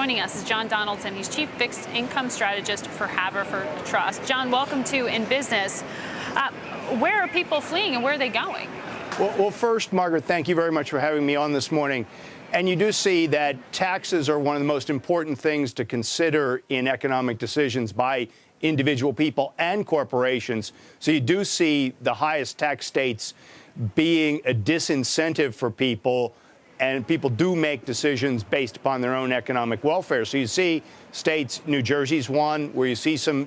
Joining us is John Donaldson. He's Chief Fixed Income Strategist for Haverford Trust. John, welcome to InBusiness. Where are people fleeing and where are they going? Well, first, Margaret, thank you very much for having me on this morning. And you do see that taxes are one of the most important things to consider in economic decisions by individual people and corporations. So you do see the highest tax states being a disincentive for people, and people do make decisions based upon their own economic welfare. So you see states, New Jersey's one, where you see some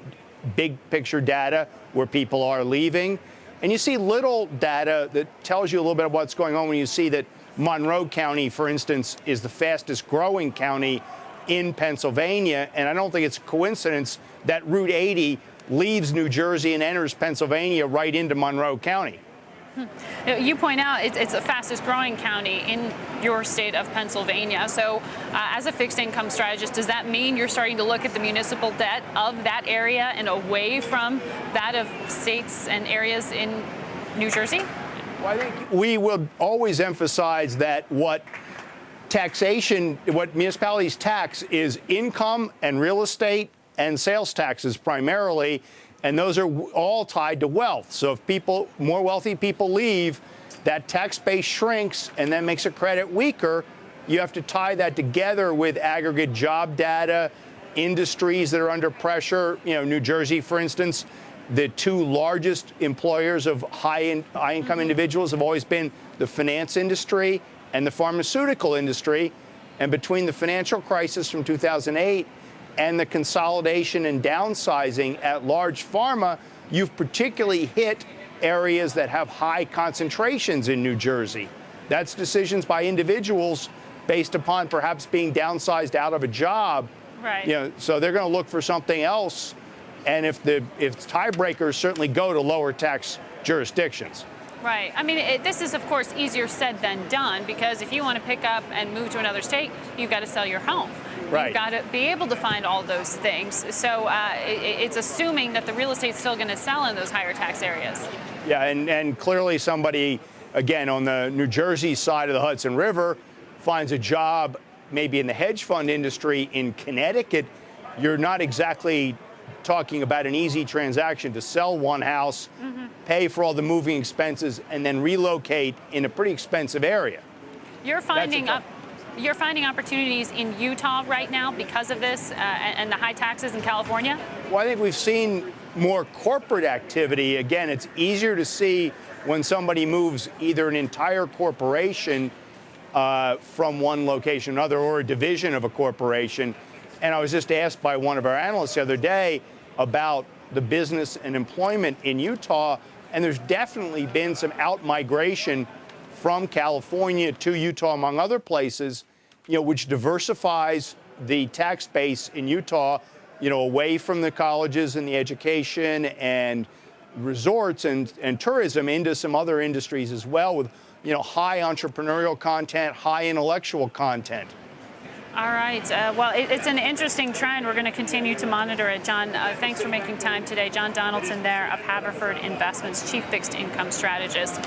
big picture data where people are leaving. And you see little data that tells you a little bit of what's going on when you see that Monroe County, for instance, is the fastest growing county in Pennsylvania. And I don't think it's a coincidence that Route 80 leaves New Jersey and enters Pennsylvania right into Monroe County. You point out it's the fastest growing county in your state of Pennsylvania. So as a fixed income strategist, does that mean you're starting to look at the municipal debt of that area and away from that of states and areas in New Jersey? Well, I think we will always emphasize that what municipalities tax is income and real estate and sales taxes primarily. And those are all tied to wealth. So if more wealthy people leave, that tax base shrinks and then makes a credit weaker. You have to tie that together with aggregate job data, industries that are under pressure. You know, New Jersey, for instance, the two largest employers of high-income individuals have always been the finance industry and the pharmaceutical industry. And between the financial crisis from 2008 and the consolidation and downsizing at large pharma, you've particularly hit areas that have high concentrations in New Jersey. That's decisions by individuals based upon perhaps being downsized out of a job. Right. You know, so they're going to look for something else. And if tiebreakers certainly go to lower tax jurisdictions. Right. I mean, this is, of course, easier said than done, because if you want to pick up and move to another state, you've got to sell your home. Right. You've got to be able to find all those things. So it's assuming that the real estate's still going to sell in those higher tax areas. Yeah, and clearly somebody, again, on the New Jersey side of the Hudson River finds a job maybe in the hedge fund industry in Connecticut. You're not exactly talking about an easy transaction to sell one house, pay for all the moving expenses, and then relocate in a pretty expensive area. You're finding opportunities in Utah right now because of this and the high taxes in California? Well, I think we've seen more corporate activity. Again, it's easier to see when somebody moves either an entire corporation from one location to another, or a division of a corporation. And I was just asked by one of our analysts the other day about the business and employment in Utah, and there's definitely been some out-migration from California to Utah, among other places, which diversifies the tax base in Utah, away from the colleges and the education and resorts and tourism into some other industries as well, with, high entrepreneurial content, high intellectual content. All right. Well, it's an interesting trend. We're going to continue to monitor it. John, thanks for making time today. John Donaldson there of Haverford Investments, Chief Fixed Income Strategist.